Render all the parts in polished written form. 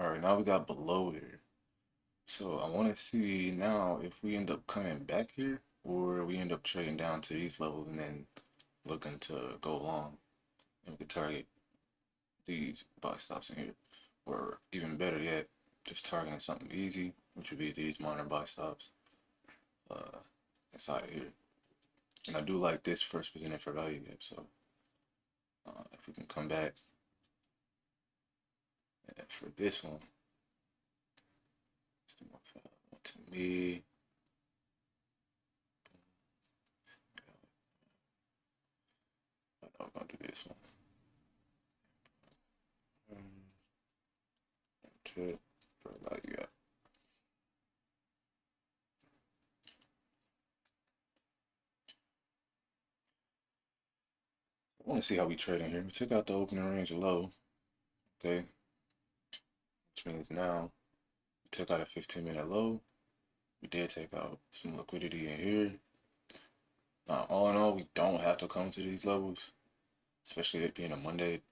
All right, now we got below here. So I want to see now if we end up coming back here or we end up trading down to these levels and then looking to go long and we can target these buy stops in here. Or even better yet, just targeting something easy, which would be these minor buy stops uh, inside here. And I do like this first presented for value gap, so if we can come back for this one, to me, I'm gonna do this one. To for value gap. I want to see how we trade in here. We took out the opening range low, okay, which means now we took out a 15-minute low. We did take out some liquidity in here. Now, all in all, we don't have to come to these levels, especially it being a Monday,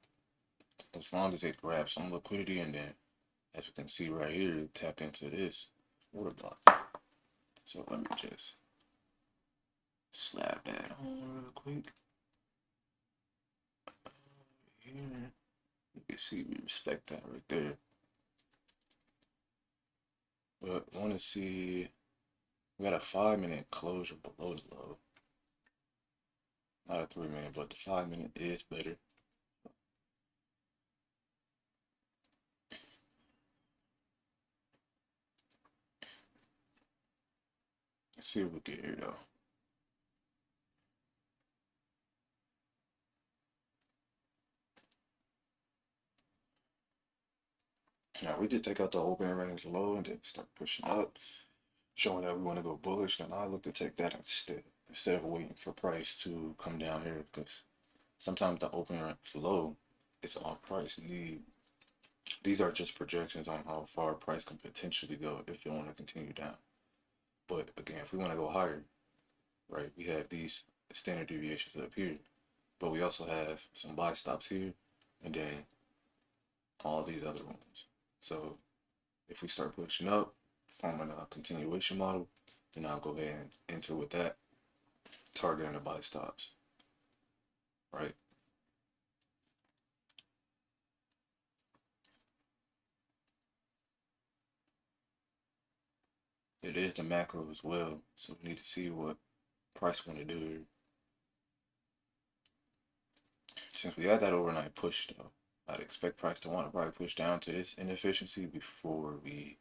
as long as it grabs some liquidity and then, as we can see right here, it tapped into this order block. So let me just slap that on real quick. Here, you can see we respect that right there. But I want to see, we got a 5-minute closure below the low. Not a 3-minute, but the 5-minute is better. Let's see what we get here though. Now we just take out the open range low and then start pushing up, showing that we want to go bullish. Then I look to take that instead of waiting for price to come down here, because sometimes the open range low is on price. These are just projections on how far price can potentially go if you want to continue down. But again, if we want to go higher, right, we have these standard deviations up here, but we also have some buy stops here, and then all these other ones. So if we start pushing up, forming a continuation model, then I'll go ahead and enter with that, targeting the buy stops, right? It is the macro as well, so we need to see what price want to do here. Since we had that overnight push though, I'd expect price to want to probably push down to this inefficiency before we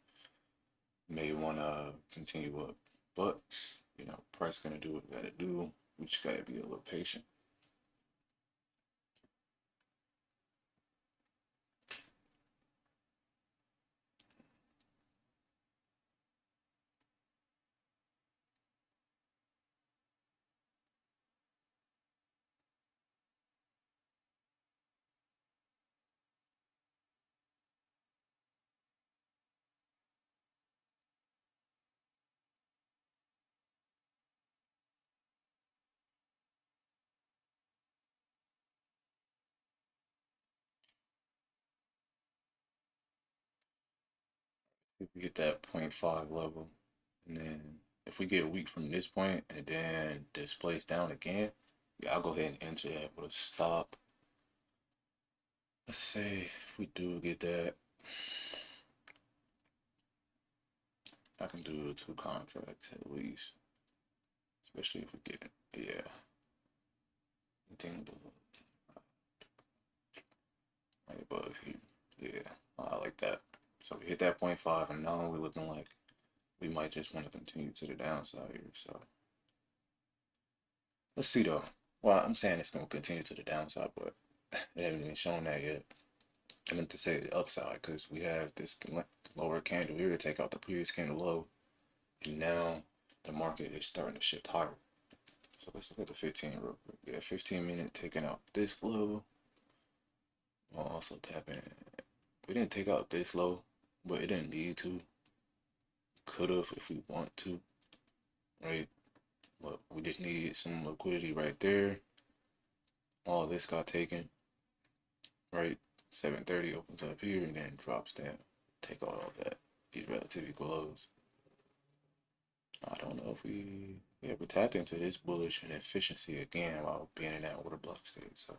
may want to continue up. But, you know, price gonna do what it gotta do. We just gotta be a little patient. If we get that 0.5 level, and then if we get weak from this point and then displace down again, yeah, I'll go ahead and enter that with a stop. Let's say if we do get that, I can do 2 contracts at least, especially if we get it. Yeah, anything right above here. Yeah, I like that. So we hit that 0.5, and now we're looking like we might just want to continue to the downside here. So let's see though. Well, I'm saying it's going to continue to the downside, but it hasn't even shown that yet. I meant to say the upside, because we have this lower candle here to take out the previous candle low, and now the market is starting to shift higher. So let's look at the 15 real quick. Yeah, 15-minute taking out this low. We'll also tap in. We didn't take out this low, but it didn't need to. Could have if we want to, right? But we just need some liquidity right there. All this got taken, right? 7:30 opens up here and then drops down. take out all that, these relativity glows. I don't know if we tapped into this bullish and efficiency again while being in that order block state. So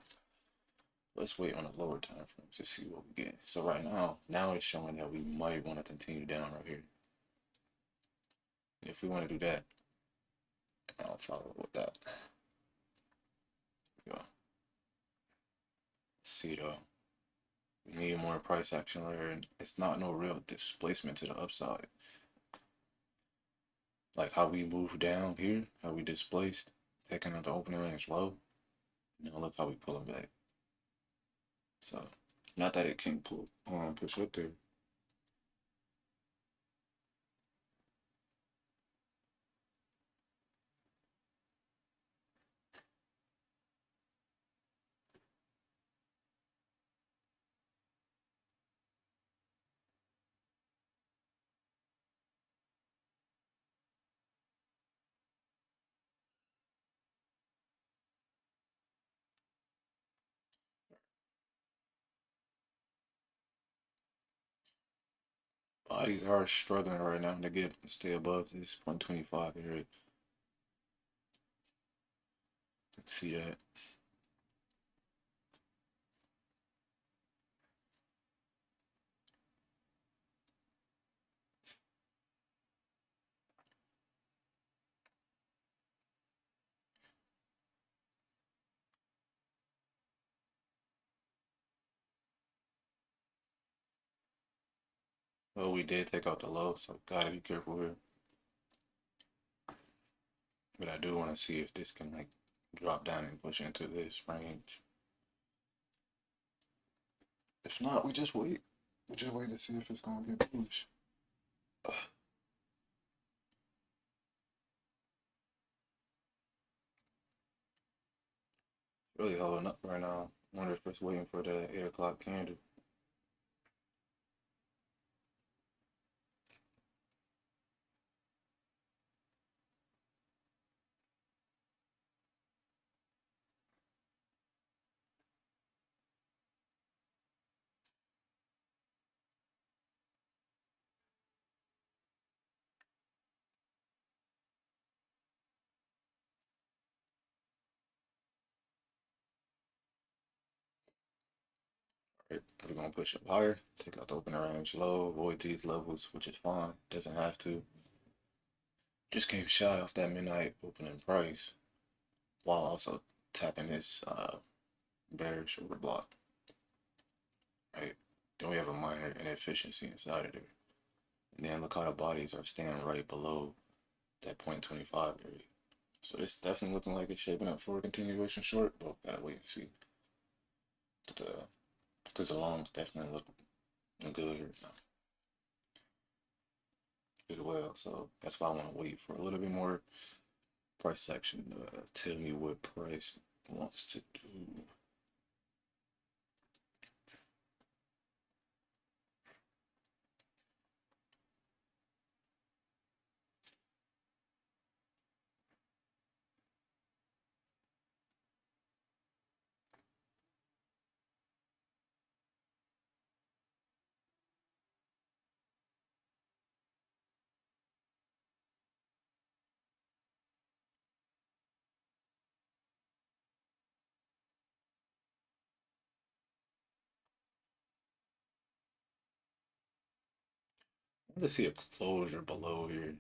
let's wait on the lower time frames to see what we get. So right now it's showing that we might want to continue down right here. If we want to do that, I'll follow with that. Here we go. Let's see though. We need more price action right here, and it's not no real displacement to the upside. Like how we moved down here, how we displaced, taking out the opening range low. Now look how we pull it back. So not that it can't push up there. Bodies are struggling right now to stay above this 0.25 area. Let's see that. Well, we did take out the low, so gotta be careful here. But I do want to see if this can like drop down and push into this range. If not, we just wait. We just wait to see if it's gonna get pushed. Really holding up right now. Wonder if it's waiting for the 8 o'clock candle. Right, we're gonna push up higher, take out the opening range low, avoid these levels, which is fine. Doesn't have to. Just came shy off that midnight opening price while also tapping this bearish order block. Right. Then we have a minor inefficiency inside of there. And then look how the bodies are staying right below that 0.25 area. So it's definitely looking like it's shaping up for a continuation short, but gotta wait and see. But because the longs definitely look good here now as well. So that's why I want to wait for a little bit more price action to tell me what price wants to do. Let's see a closure below here.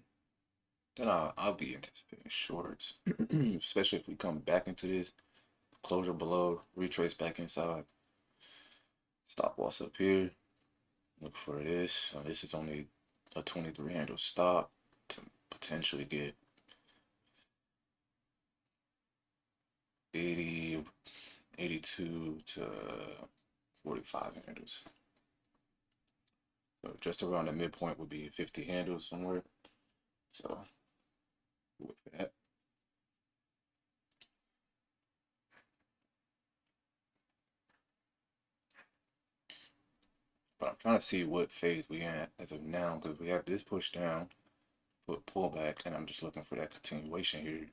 Then I'll be anticipating shorts, especially if we come back into this closure below, retrace back inside, stop loss up here. Look for this. This is only a 23 handle stop to potentially get 80, 82 to 45 handles. So just around the midpoint would be 50 handles somewhere. So wait for that. But I'm trying to see what phase we in as of now because we have this push down, put pullback, and I'm just looking for that continuation here,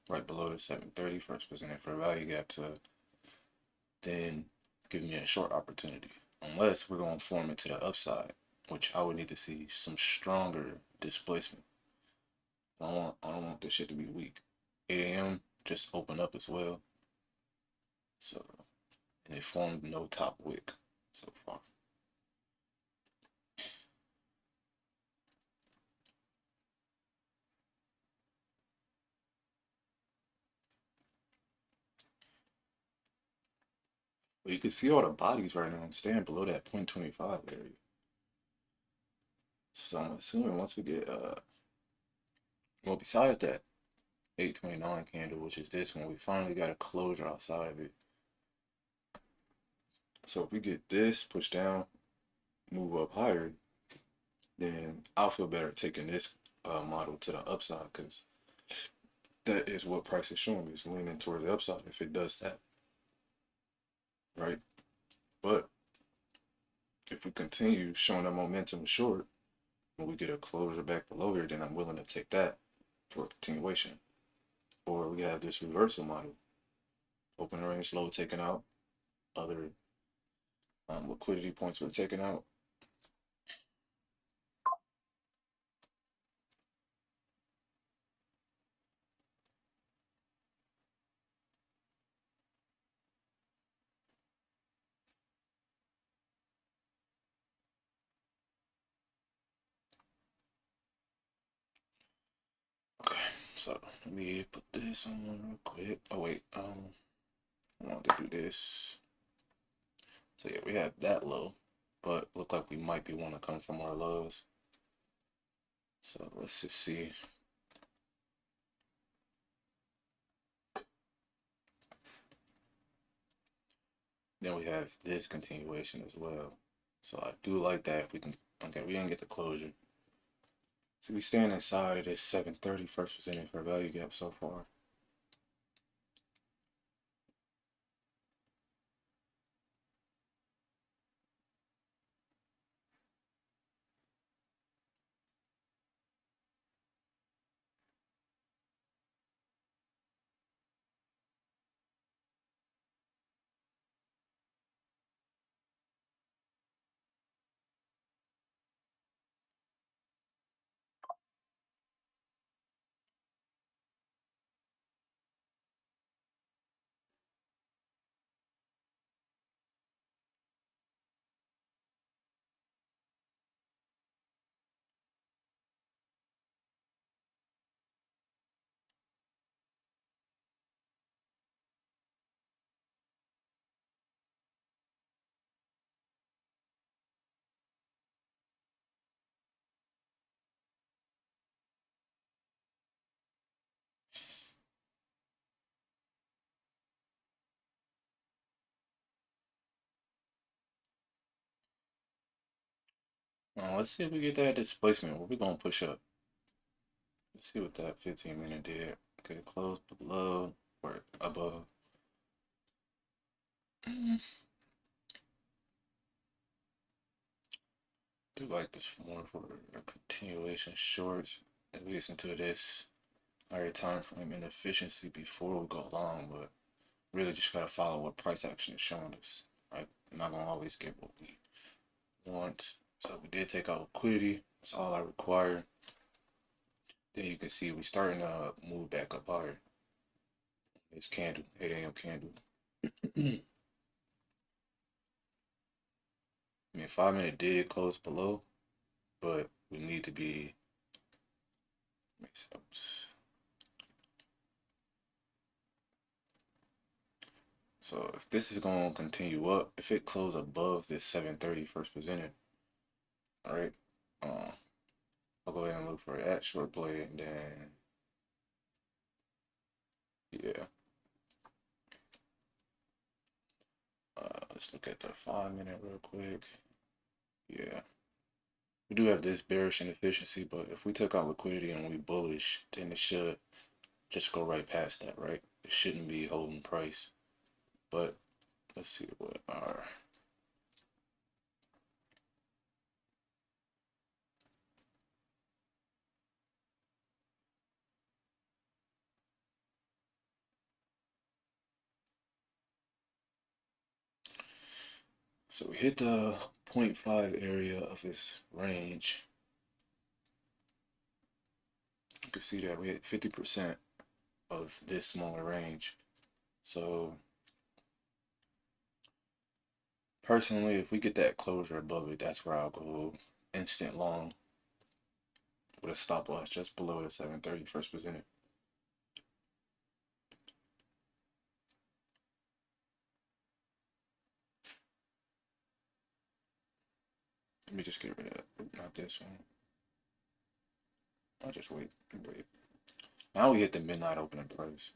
right below the 730 first presented for value gap to then give me a short opportunity. Unless we're going to form it to the upside, which I would need to see some stronger displacement. I don't want this shit to be weak. 8 a.m. just open up as well. So, and it formed no top wick so far. But you can see all the bodies right now staying below that 0.25 area. So I'm assuming once we get well, besides that 829 candle, which is this one, we finally got a closure outside of it. So if we get this pushed down, move up higher, then I'll feel better taking this model to the upside, because that is what price is showing. It's leaning towards the upside if it does that, right? But if we continue showing that momentum short, when we get a closure back below here, then I'm willing to take that for a continuation. Or we have this reversal model, open range low taken out, other liquidity points were taken out. Okay, so let me put this on real quick. Oh wait, I want to do this. So yeah, we have that low, but look like we might be want to come from our lows. So let's just see. Then we have this continuation as well. So I do like that if we can. Okay, we didn't get the closure. So we stand inside of this 730 first presented for value gap so far. Now let's see if we get that displacement. What we gonna push up? Let's see what that 15-minute did. Okay, close below or above. Do like this more for a continuation shorts, at least into this higher time frame inefficiency before we go long, but really just gotta follow what price action is showing us. Right? I'm not gonna always get what we want. So we did take out liquidity. That's all I require. Then you can see we starting to move back up higher. This candle, 8 a.m. candle. I mean, 5-minute did close below, but we need to be. So if this is going to continue up, if it closes above this 730 first presented, all right, I'll go ahead and look for that short play, and then yeah, let's look at the 5-minute real quick. Yeah, we do have this bearish inefficiency, but if we took out liquidity and we bullish, then it should just go right past that, right? It shouldn't be holding price, but let's see what our so we hit the 0.5 area of this range, you can see that we hit 50% of this smaller range. So personally, if we get that closure above it, that's where I'll go instant long with a stop loss just below the 730 first presented. Let me just get rid of that. Not this one. I'll just wait. Now we hit the midnight opening price.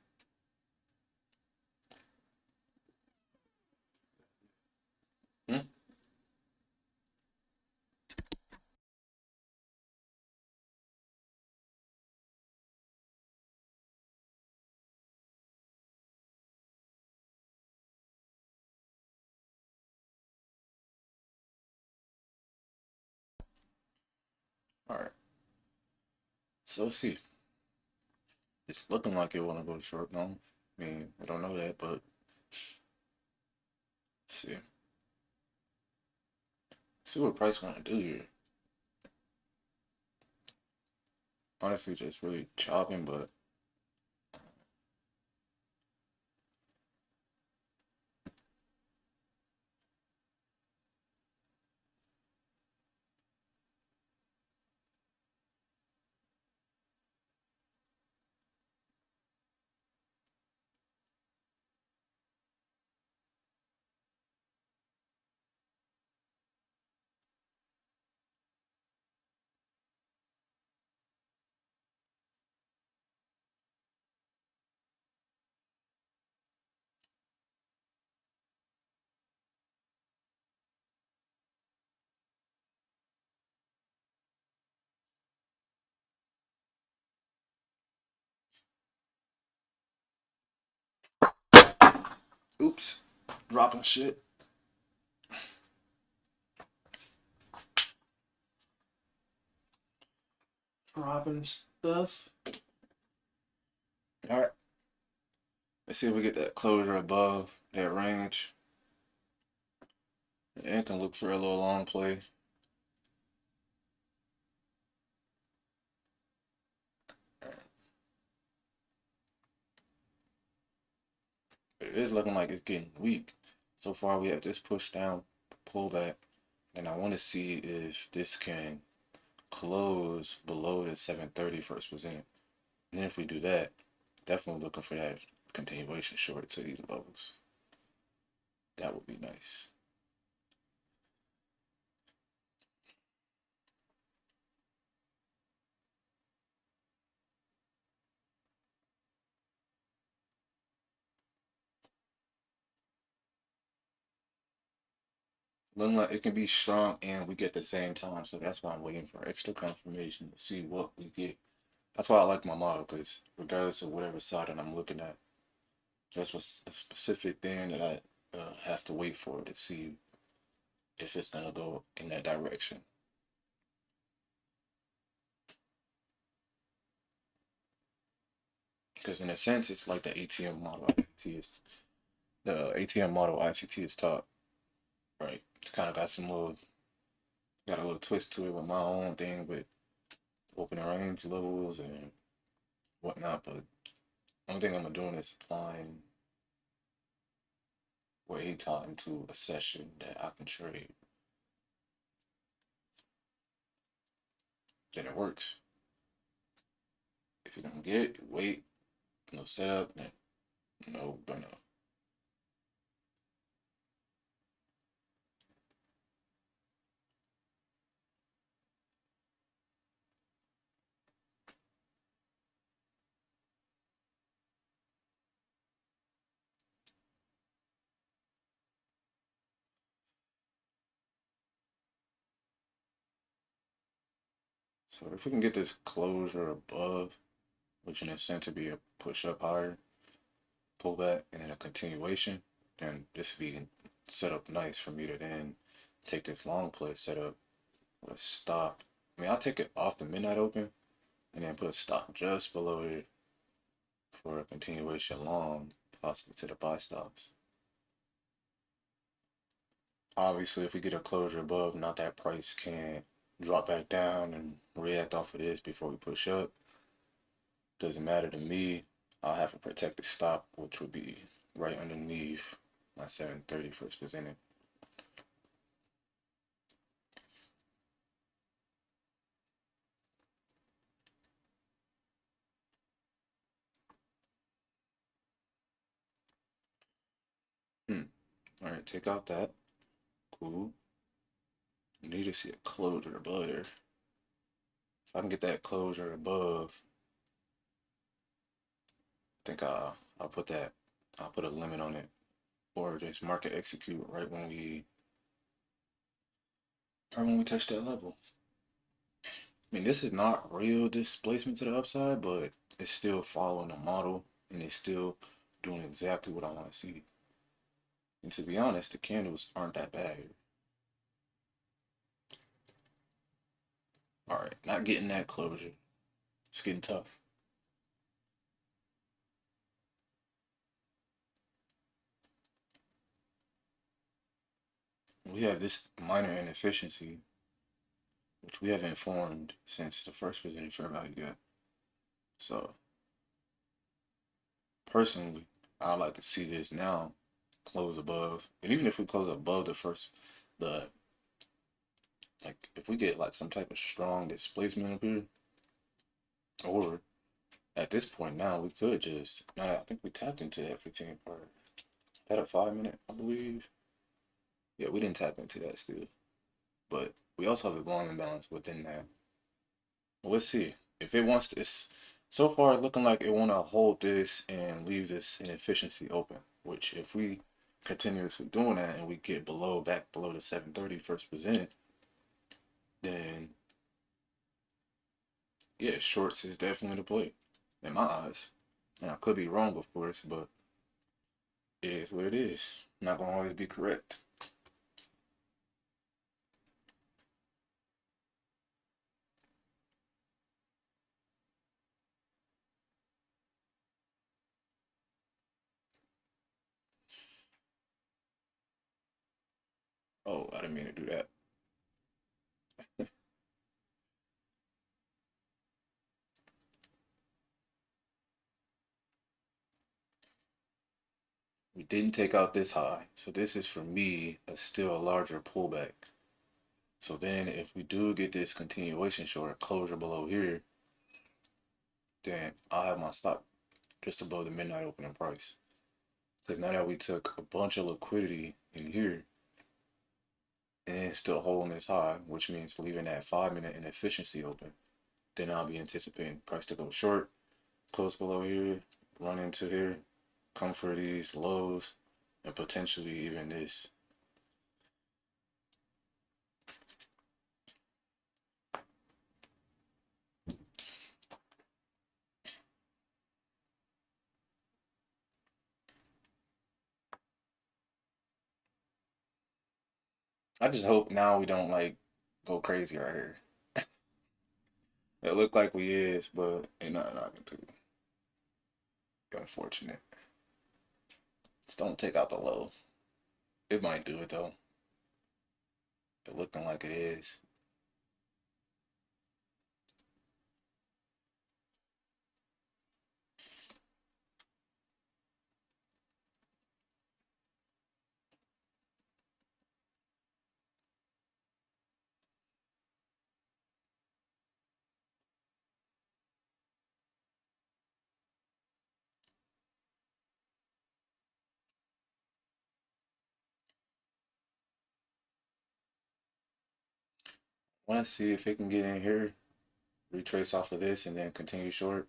All right. So let's see. It's looking like it want to go short now. I mean, I don't know that, but let's see. See what price want to do here. Honestly, just really chopping, but oops, dropping shit. Dropping stuff. All right. Let's see if we get that closure above that range. Anything look for a little long play. It is looking like it's getting weak. So far, we have this push down, pullback, and I want to see if this can close below the 730 first presented. And then if we do that, definitely looking for that continuation short to these levels. That would be nice. Looking like it can be strong and weak at the same time, so that's why I'm waiting for extra confirmation to see what we get. That's why I like my model, because regardless of whatever side that I'm looking at, there's a specific thing that I have to wait for to see if it's gonna go in that direction. Because in a sense, it's like the ATM model ICT is the ATM model ICT is taught, right? It's kind of got a little twist to it with my own thing with opening range levels and whatnot. But only thing I'm doing is applying what he taught into a session that I can trade. Then it works. If you don't get it, wait, no setup, no burnout. So if we can get this closure above, which in a sense would be a push up higher, pullback, and then a continuation, then this would be set up nice for me to then take this long play set up with a stop. I mean, I'll take it off the midnight open and then put a stop just below it for a continuation long, possibly to the buy stops. Obviously, if we get a closure above, not that price can drop back down and react off of this before we push up. Doesn't matter to me. I'll have a protected stop, which would be right underneath my 730 first presented. All right, take out that. Cool. Need to see a closure above there. If I can get that closure above, I think I'll put that. I'll put a limit on it, or just market execute right when we touch that level. I mean, this is not real displacement to the upside, but it's still following the model, and it's still doing exactly what I want to see. And to be honest, the candles aren't that bad here. All right, not getting that closure. It's getting tough. We have this minor inefficiency, which we haven't formed since the first presented fair value gap. So personally, I'd like to see this now close above, and even if we close above the like if we get like some type of strong displacement up here, or at this point now we could just now I think we tapped into that 15 part. That a 5 minute, I believe. Yeah, we didn't tap into that still, but we also have a volume imbalance within that. Well, let's see if it wants to. It's so far looking like it want to hold this and leave this inefficiency open. Which if we continuously doing that and we get back below the 730 first presented, then yeah, shorts is definitely the play in my eyes. And I could be wrong, of course, but it is what it is. Not gonna always be correct. Oh, I didn't mean to do that. We didn't take out this high, so this is for me a still a larger pullback. So then if we do get this continuation short closure below here, then I'll have my stop just above the midnight opening price. Because now that we took a bunch of liquidity in here and still holding this high, which means leaving that 5 minute inefficiency open, then I'll be anticipating price to go short, close below here, run into here, come for these lows, and potentially even this. I just hope now we don't like go crazy right here. It look like we is, but ain't nothing I can do. Unfortunate. Just don't take out the low. It might do it though. It looking like it is. Want to see if it can get in here, retrace off of this, and then continue short.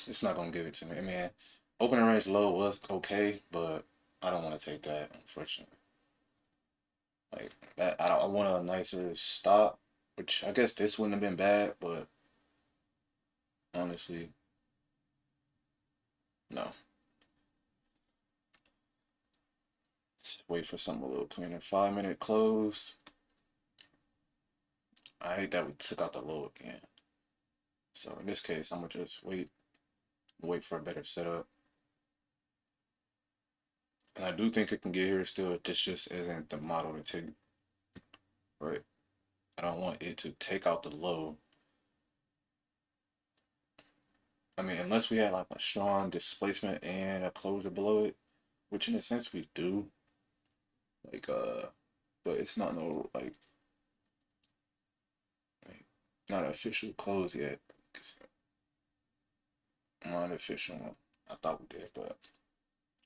It's not gonna give it to me. I mean, opening range low was okay, but I don't want to take that, unfortunately. Like that, I want a nicer stop, which I guess this wouldn't have been bad, but honestly, no. Wait for something a little cleaner. 5 minute close. I hate that we took out the low again. So in this case, I'm gonna just wait for a better setup. And I do think it can get here still. This just isn't the model to take, right? I don't want it to take out the low. I mean, unless we had like a strong displacement and a closure below it, which in a sense we do. Like, but it's not no like not an official close yet. Cause not an official one. I thought we did, but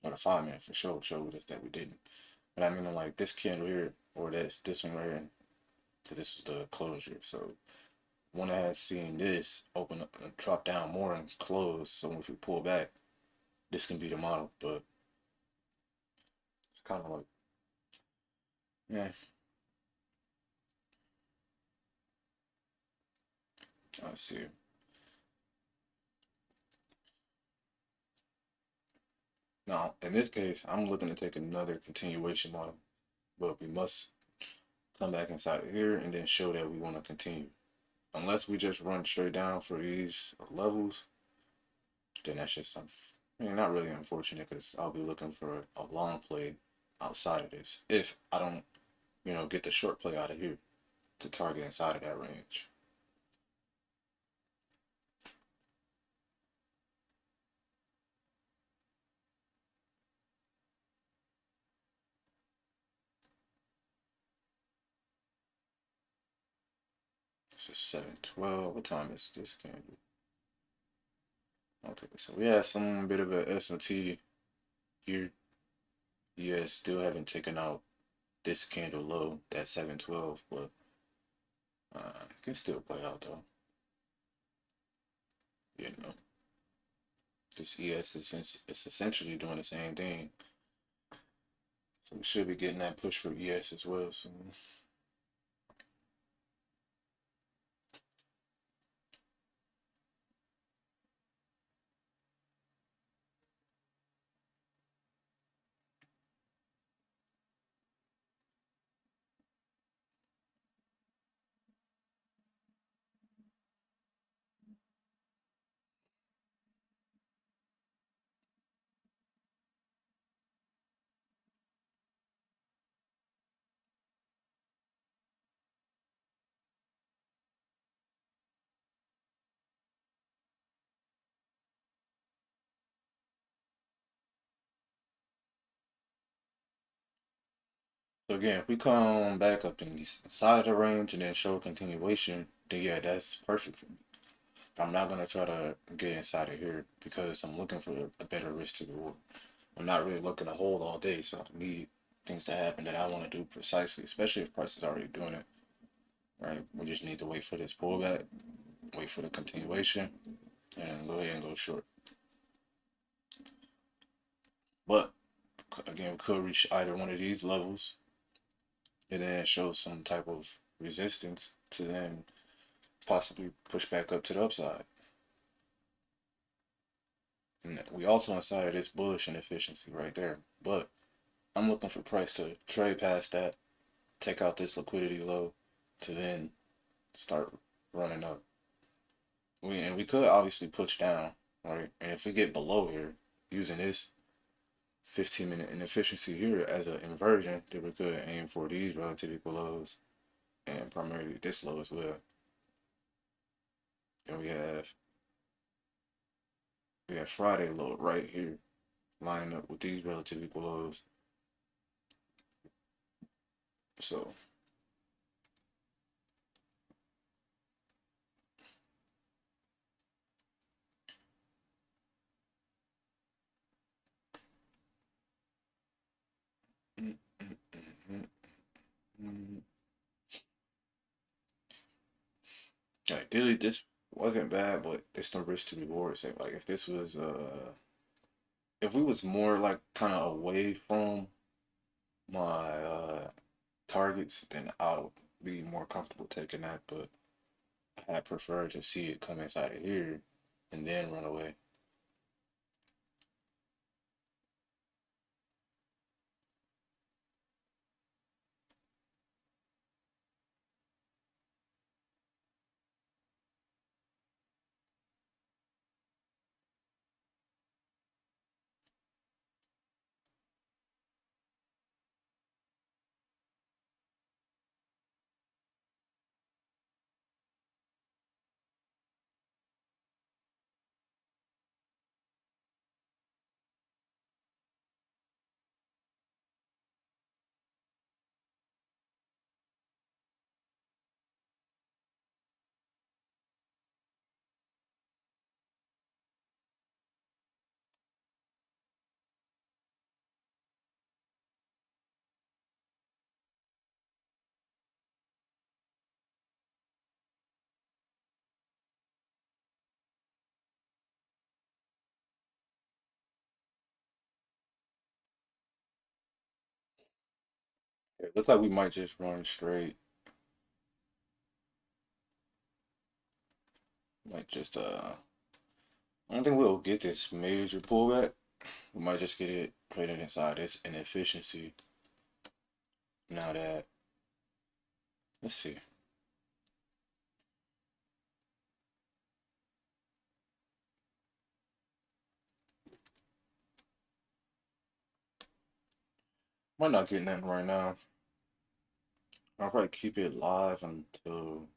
the 5 minute for sure showed us that we didn't. But I mean, like this candle here or this one right here, this was the closure. So when I had seen this open up and drop down more and close, so if we pull back, this can be the model. But it's kind of like, yeah, I see. Now, in this case, I'm looking to take another continuation model, but we must come back inside of here and then show that we want to continue. Unless we just run straight down for these levels, then that's just some, I mean, not really unfortunate because I'll be looking for a long play outside of this if I don't, get the short play out of here to target inside of that range. This is 7:12. What time is this candle? Okay, so we have some bit of a SMT here. Yeah, still haven't taken out this candle low, that 7:12, but it can still play out though. You know, this ES is it's essentially doing the same thing. So we should be getting that push for ES as well soon. So again, if we come back up in the side of the range and then show a continuation, then yeah, that's perfect for me. But I'm not gonna try to get inside of here because I'm looking for a better risk to reward. I'm not really looking to hold all day, so I need things to happen that I want to do precisely, especially if price is already doing it. Right? We just need to wait for this pullback, wait for the continuation, and go ahead and go short. But again, we could reach either one of these levels and then show some type of resistance to then possibly push back up to the upside. And we also inside of this bullish inefficiency right there. But I'm looking for price to trade past that, take out this liquidity low to then start running up. We could obviously push down, right? And if we get below here, using this 15-minute inefficiency here as an inversion, then we could aim for these relative equal lows and primarily this low as well. And we have Friday low right here, lining up with these relative equal lows. So ideally this wasn't bad, but it's the risk to reward. So like if this was if we was more like kind of away from my targets, then I'll be more comfortable taking that. But I prefer to see it come inside of here and then run away. It looks like we might just run straight. Might just I don't think we'll get this major pullback. We might just get it traded inside this inefficiency. Now that, let's see. Might not get nothing right now. I'll probably keep it live until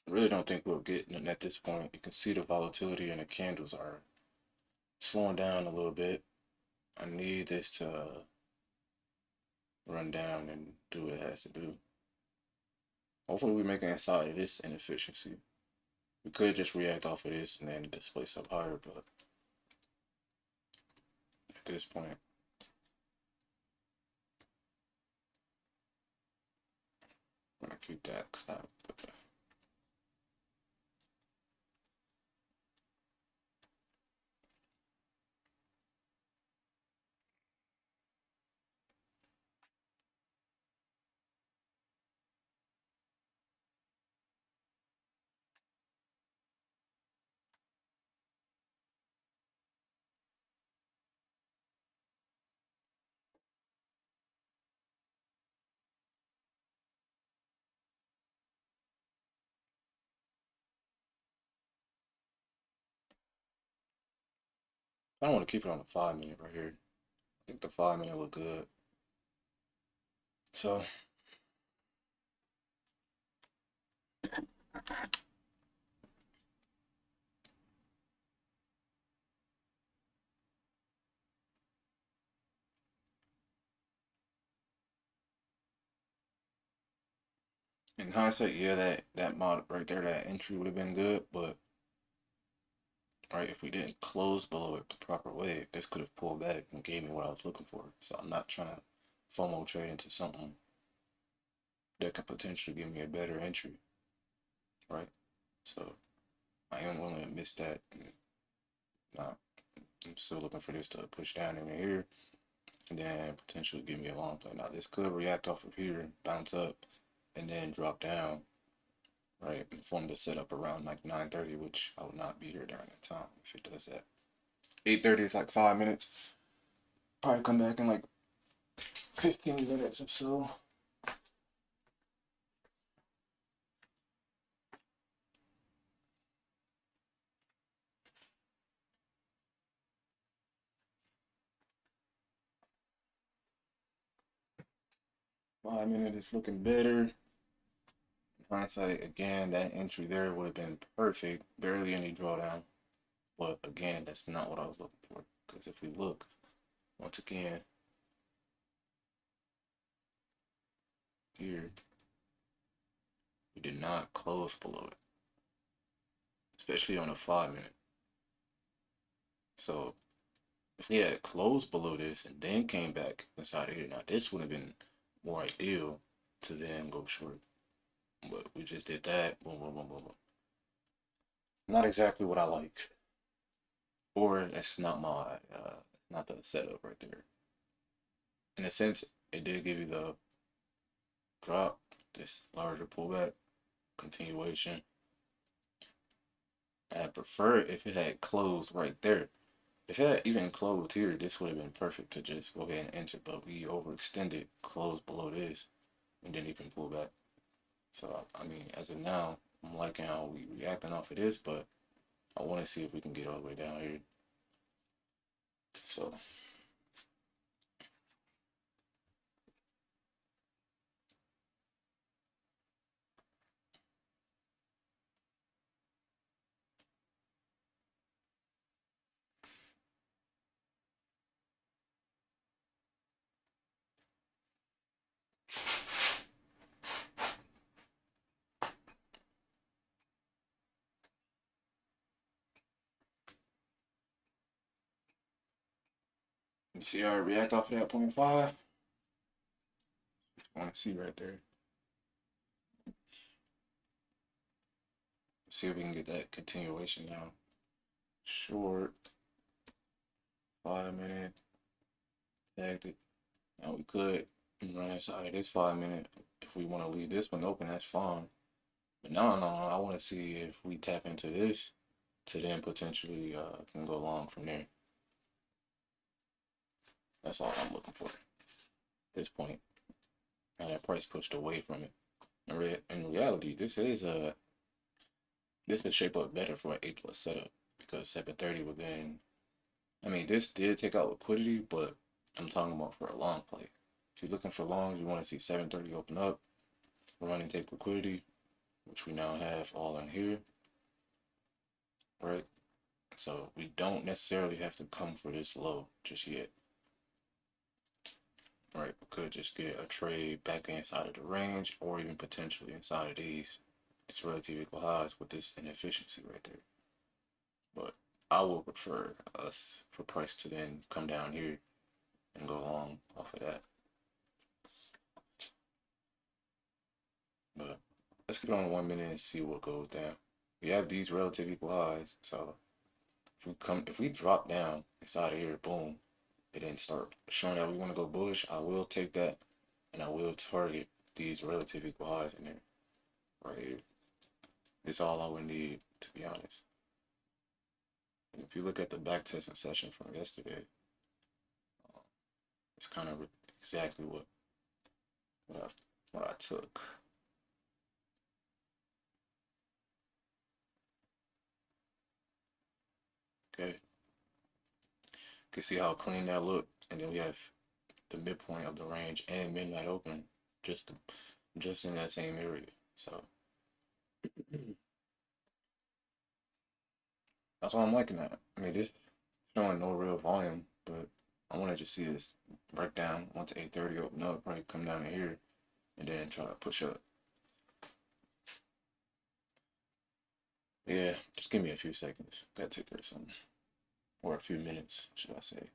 I really don't think we'll get nothing at this point. You can see the volatility and the candles are slowing down a little bit. I need this to run down and do what it has to do. Hopefully we make it inside of this inefficiency. We could just react off of this and then displace up higher, but at this point, I'm gonna keep that because I don't want to keep it on the 5 minute right here. I think the 5 minute look good. So in hindsight, yeah, that mod right there, that entry would have been good, but right, if we didn't close below it the proper way, this could have pulled back and gave me what I was looking for. So I'm not trying to FOMO trade into something that could potentially give me a better entry, right? So I am willing to miss that. Not, I'm still looking for this to push down in here and then potentially give me a long play. Now this could react off of here, bounce up, and then drop down, right? And form the setup around like 9:30, which I would not be here during that time if it does that. 8:30 is like 5 minutes. Probably come back in like 15 minutes or so. Minute is looking better. In hindsight, again, that entry there would have been perfect. Barely any drawdown. But again, that's not what I was looking for. Because if we look, once again, here, we did not close below it. Especially on a 5 minute. So if we had closed below this and then came back inside of here, now this would have been more ideal to then go short. But we just did that. Boom, boom, boom, boom, boom. Not exactly what I like. Or it's not my not the setup right there. In a sense, it did give you the drop, this larger pullback, continuation. I prefer if it had closed right there. If it had even closed here, this would have been perfect to just go ahead and enter, but we overextended, closed below this, and then you can pull back. So, I mean, as of now, I'm liking how we reacting off of this, but I want to see if we can get all the way down here. So, You see how it react off of that 0.5? I want to see right there. See if we can get that continuation now. Short, 5 minute, tagged it. Now we could run inside of this 5 minute. If we want to leave this one open, that's fine. But no, I want to see if we tap into this to then potentially can go long from there. That's all I'm looking for at this point. Now that price pushed away from it. In reality, this would shape up better for an A plus setup because 730 would then. I mean, this did take out liquidity, but I'm talking about for a long play. If you're looking for longs, you want to see 730 open up, run and take liquidity, which we now have all in here, right? So we don't necessarily have to come for this low just yet. Right, we could just get a trade back inside of the range or even potentially inside of these. It's relative equal highs with this inefficiency right there. But I will prefer us for price to then come down here and go long off of that. But let's get on 1 minute and see what goes down. We have these relative equal highs, so if we drop down inside of here, boom, it then start showing that we want to go bullish, I will take that and I will target these relative equal highs in there right here. It's all I would need, to be honest. And if you look at the back testing session from yesterday, it's kind of exactly what I took. Okay, you can see how clean that looked, and then we have the midpoint of the range and midnight open just in that same area. So that's what I'm liking that. I mean, this showing no real volume, but I want to just see this break down once 830 open up, probably come down to here, and then try to push up. Yeah, just give me a few seconds. Gotta take care of something. Or a few minutes, should I say.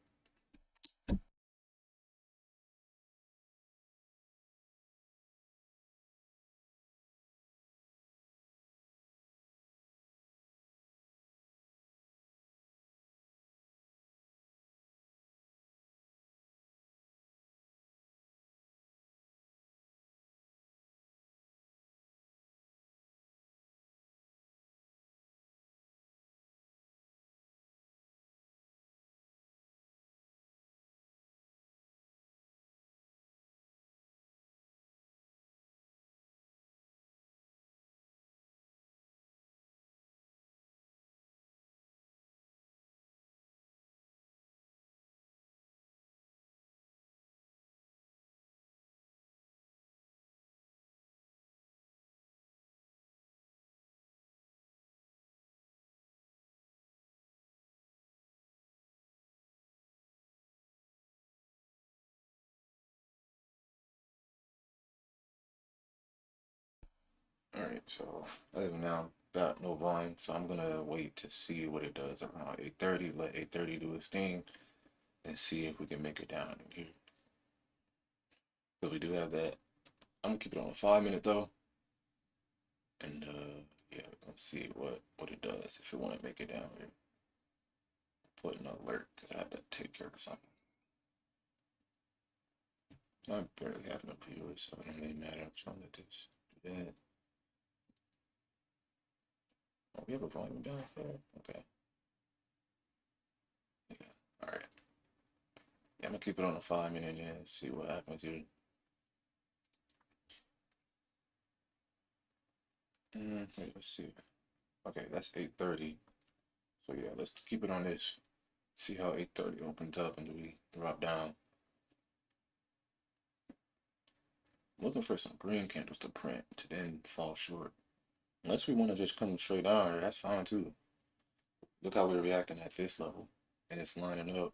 Alright, so as of now, got no volume, so I'm gonna wait to see what it does around 830, let 830 do its thing, and see if we can make it down in here. Because we do have that. I'm gonna keep it on a 5 minute though. And yeah, let's see what it does if it wanna make it down here. Put an alert because I have to take care of something. I barely have no viewers, so it doesn't really matter. I'm trying to let this do that. Oh, we have a volume balance there? Okay. Yeah, alright. Yeah, I'm gonna keep it on a 5 minute and see what happens here. Wait, let's see. Okay, that's 830. So yeah, let's keep it on this. See how 830 opens up and do we drop down. I'm looking for some green candles to print to then fall short. Unless we want to just come straight down, that's fine too. Look how we're reacting at this level. And it's lining up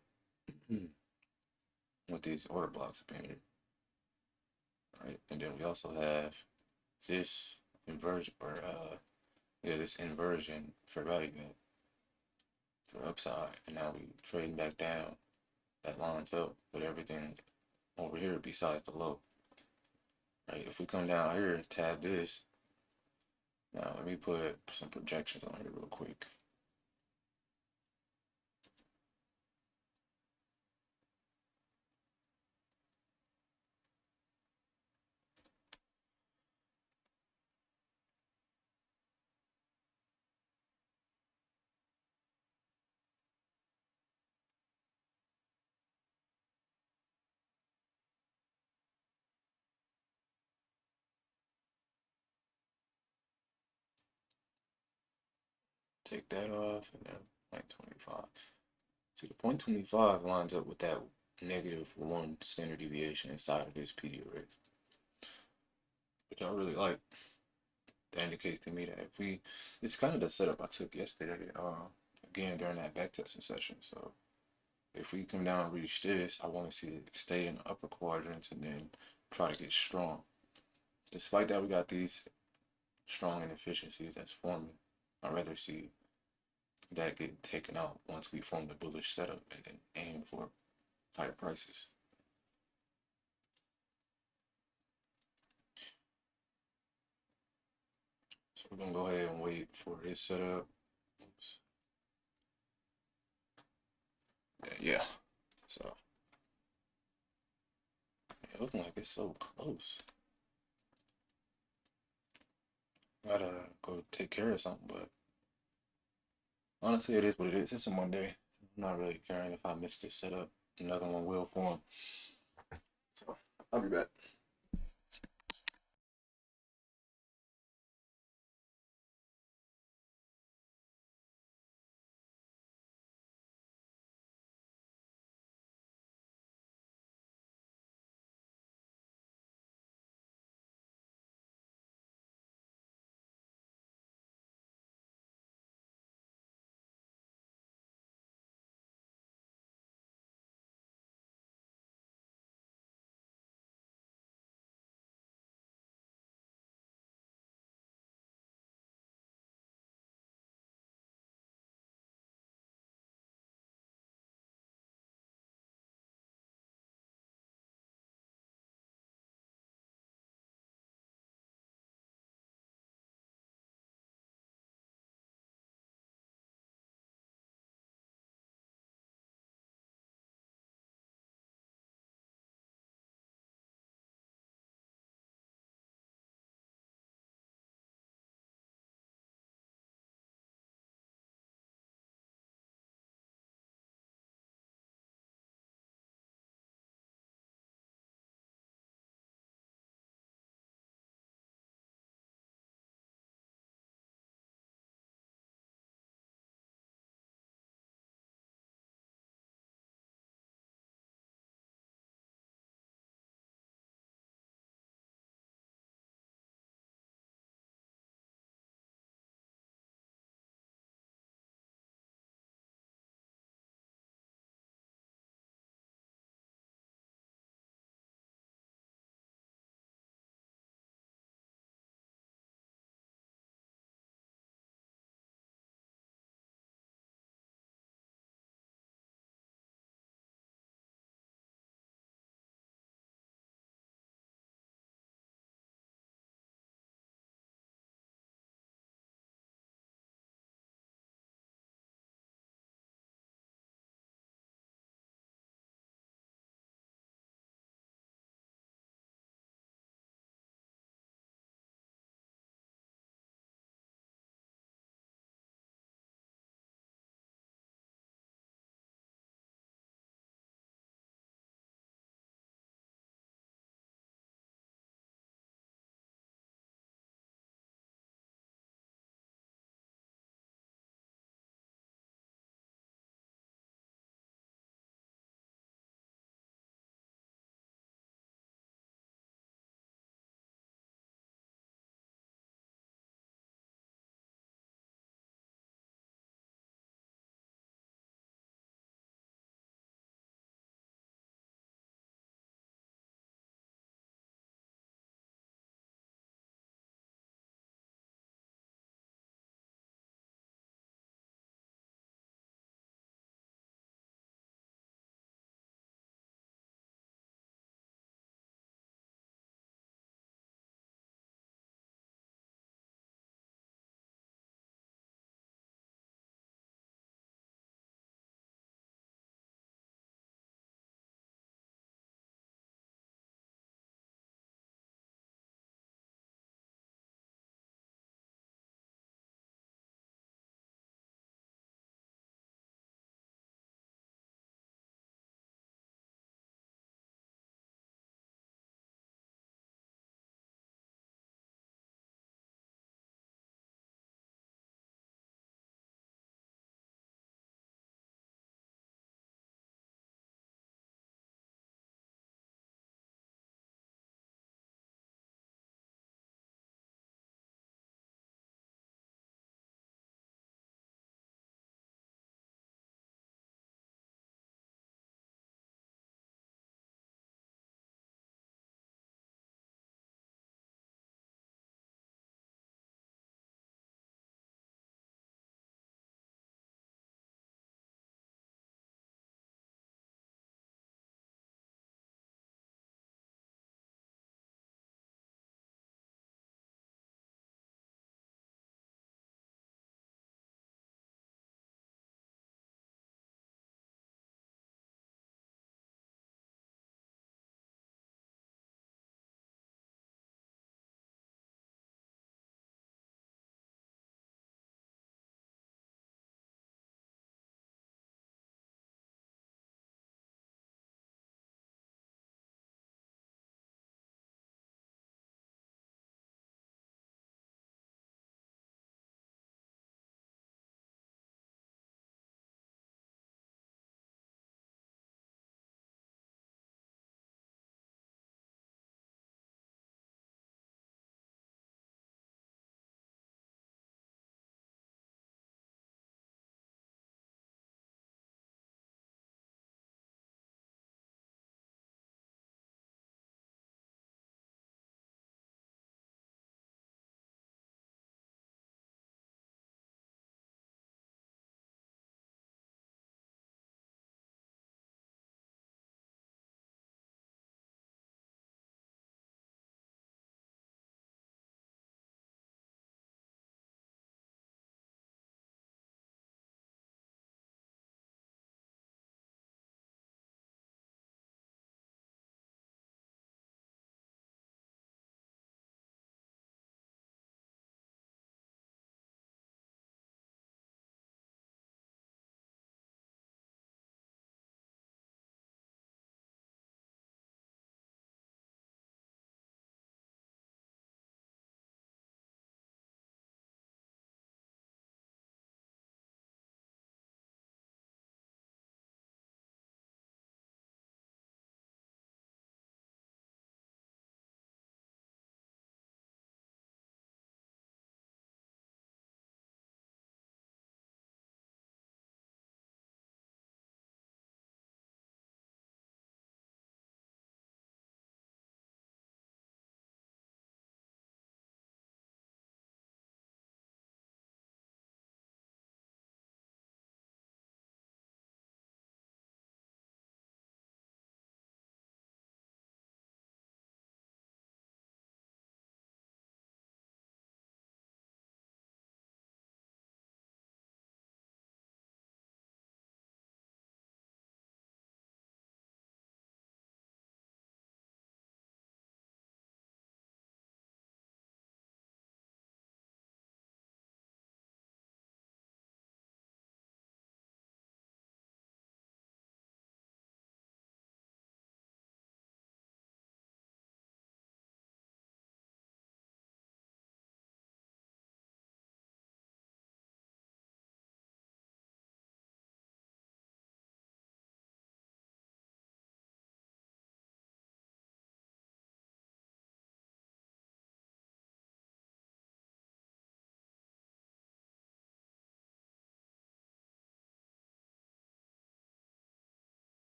with these order blocks up in here. right? And then we also have this inversion, or yeah, this inversion for value gap for upside, and now we trading back down. That lines up with everything over here besides the low, right? If we come down here and tab this, now let me put some projections on here real quick. Take that off, and then 0.25. See, the 0.25 lines up with that -1 standard deviation inside of this PD array, which I really like. That indicates to me that if we, it's kind of the setup I took yesterday, again during that backtesting session. So if we come down and reach this, I want to see it stay in the upper quadrants and then try to get strong. Despite that, we got these strong inefficiencies that's forming. I'd rather see that get taken out once we form the bullish setup and then aim for higher prices. So we're gonna go ahead and wait for his setup. Oops. Yeah. So it looking like it's so close. Gotta go take care of something, but honestly, it is what it is. It's a Monday. I'm not really caring if I miss this setup. Another one will form. So I'll be back.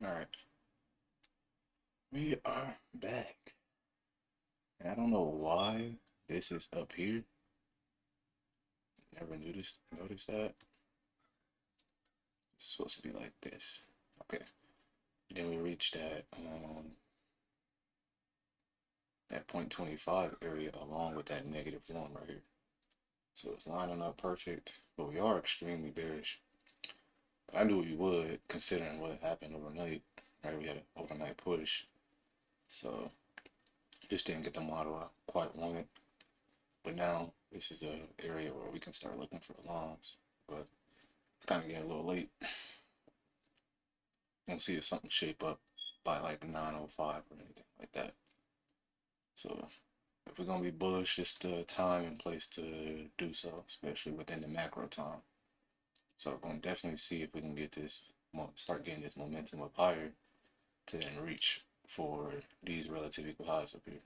All right, we are back, and I don't know why this is up here. Never noticed that. It's supposed to be like this. Okay. Then we reach that 0.25 area along with that -1 right here. So it's lining up perfect, but we are extremely bearish. But I knew we would, considering what happened overnight. Right, we had an overnight push, so just didn't get the model I quite wanted. But now this is the area where we can start looking for the longs. But it's kind of getting a little late. We'll see if something shape up by like 9:05 or anything like that. So if we're gonna be bullish, it's the time and place to do so, especially within the macro time. So we're gonna definitely see if we can get this, start getting this momentum up higher to then reach for these relative equal highs up here.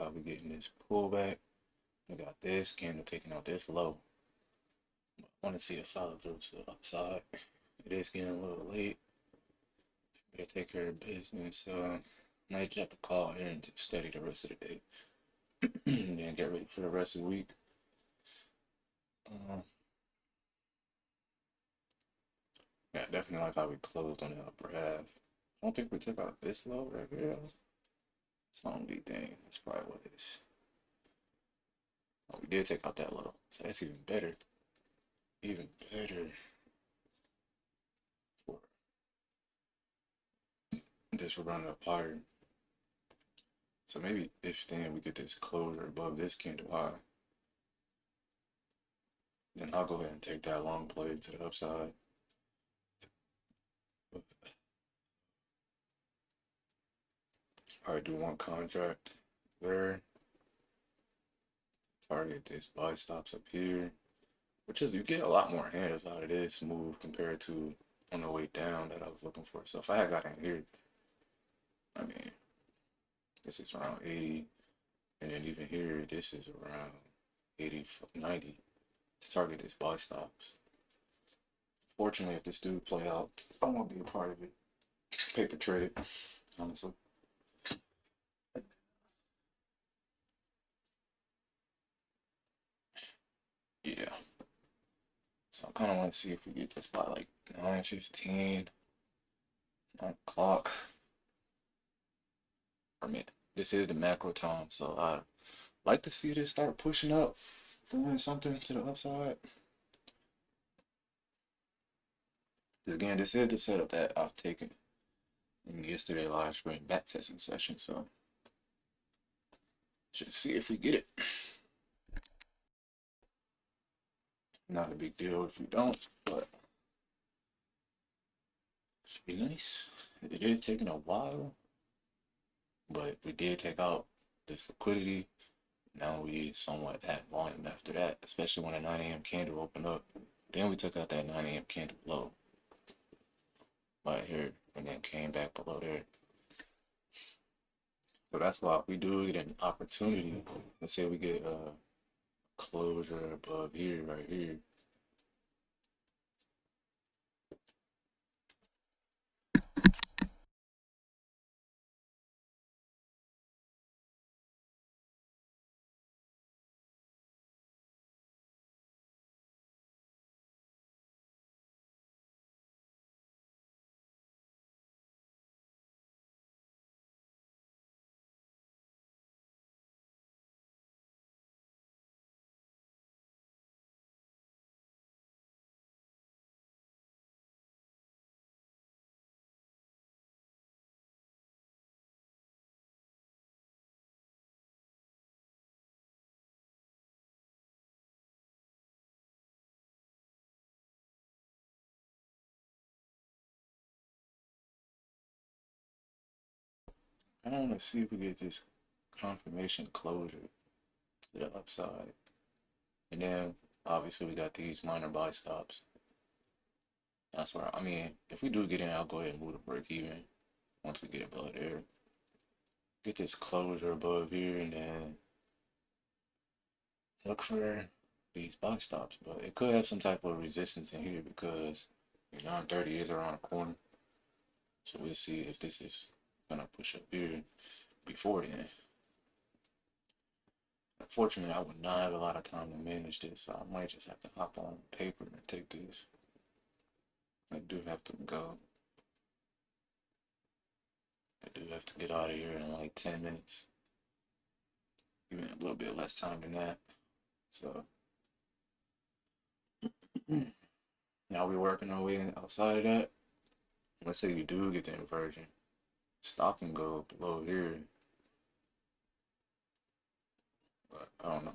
I'll be getting this pullback. We got this candle taking out this low. I want to see it follow through to the upside. It is getting a little late. Gotta take care of business. Might just have to call here and study the rest of the day. And then get ready for the rest of the week. Yeah, definitely like how we closed on the upper half. I don't think we took out this low right here. It's the only thing. That's probably what it is. Oh, we did take out that low. So that's even better. Even better for this run up higher. So maybe if then we get this closure above this candle high, then I'll go ahead and take that long play to the upside. Probably do one contract there. Target this buy stops up here, which is you get a lot more handles out of this move compared to on the way down that I was looking for. So if I had gotten here, I mean, this is around 80, and then even here, this is around 80, 90 to target this buy stops. Fortunately, if this do play out, I won't be a part of it. Paper trade, honestly. Yeah. So I kind of want to see if we get this by like 9:15, 9 o'clock. I mean, this is the macro time, so I like to see this start pushing up, throwing something to the upside. Again, this is the setup that I've taken in yesterday live stream back testing session, so should see if we get it. Not a big deal if we don't, but should be nice. It is taking a while, but we did take out this liquidity. Now we need somewhat at volume after that, especially when a 9 a.m. candle opened up. Then we took out that 9 a.m. candle low right here, and then came back below there. So that's why if we do get an opportunity, let's say we get a closure above here, right here. I want to see if we get this confirmation closure to the upside. And then obviously we got these minor buy stops. That's where, I mean, if we do get in, I'll go ahead and move the break even once we get above there. Get this closure above here and then look for these buy stops. But it could have some type of resistance in here because 930 is around the corner. So we'll see if this is gonna push up here before then. Unfortunately, I would not have a lot of time to manage this, so I might just have to hop on paper and take this. I do have to go. I do have to get out of here in like 10 minutes. Even a little bit less time than that. So now we're working our way outside of that. Let's say we do get the inversion. Stop and go below here. But I don't know.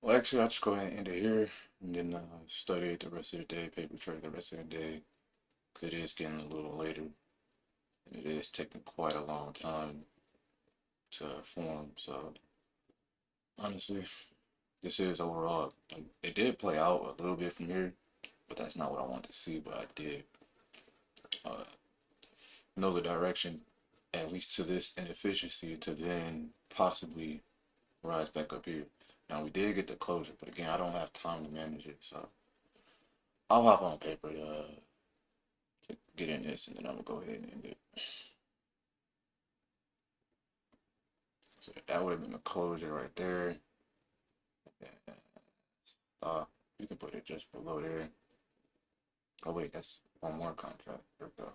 Well, actually, I'll just go ahead and end it here and then study it the rest of the day, paper trade the rest of the day. Because it is getting a little later. And it is taking quite a long time to form. So, honestly, this is overall, it did play out a little bit from here. But that's not what I wanted to see. But I did know the direction at least to this inefficiency to then possibly rise back up here. Now we did get the closure, but again, I don't have time to manage it, so I'll hop on paper to get in this, and then I'm gonna go ahead and end it. So that would have been the closure right there. You can put it just below there. Oh wait, that's one more contract. There we go.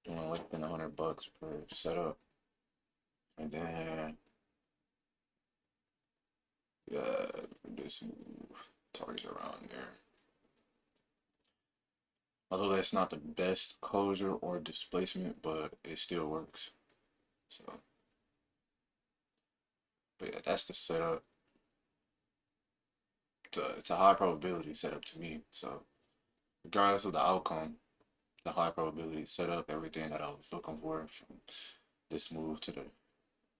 Doing less than $100 per setup, and then this move target around there. Although that's not the best closure or displacement, but it still works. So, but yeah, that's the setup. It's a high probability setup to me. So, regardless of the outcome, the high probability setup, everything that I was looking for from this move to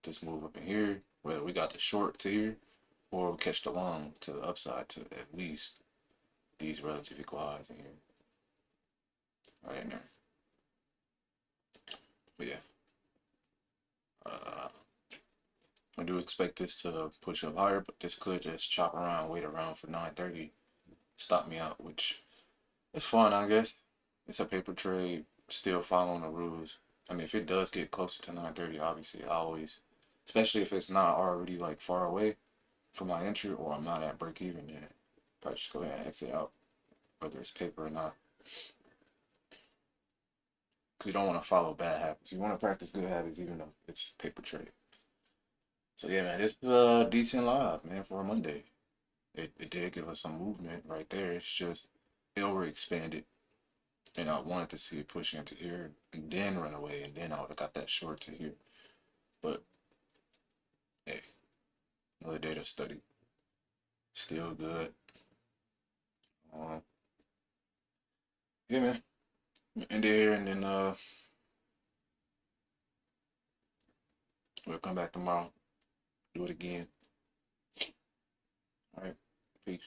this move up in here, whether we got the short to here or we catch the long to the upside to at least these relative equal highs in here. Right in there. But yeah. I do expect this to push up higher, but this could just chop around, wait around for 9:30, stop me out, which is fun, I guess. It's a paper trade, still following the rules. I mean, if it does get closer to 9:30, obviously, I always, especially if it's not already like far away from my entry or I'm not at break even, then probably just go ahead and exit out, whether it's paper or not. Because you don't want to follow bad habits. You want to practice good habits even though it's paper trade. So yeah, man, this is a decent live, man, for a Monday. It did give us some movement right there. It's just it overexpanded, and I wanted to see it push into here and then run away, and then I would have got that short to here. But hey, another data study, still good. Yeah, man, end it here, and then we'll come back tomorrow, do it again. All right, peace.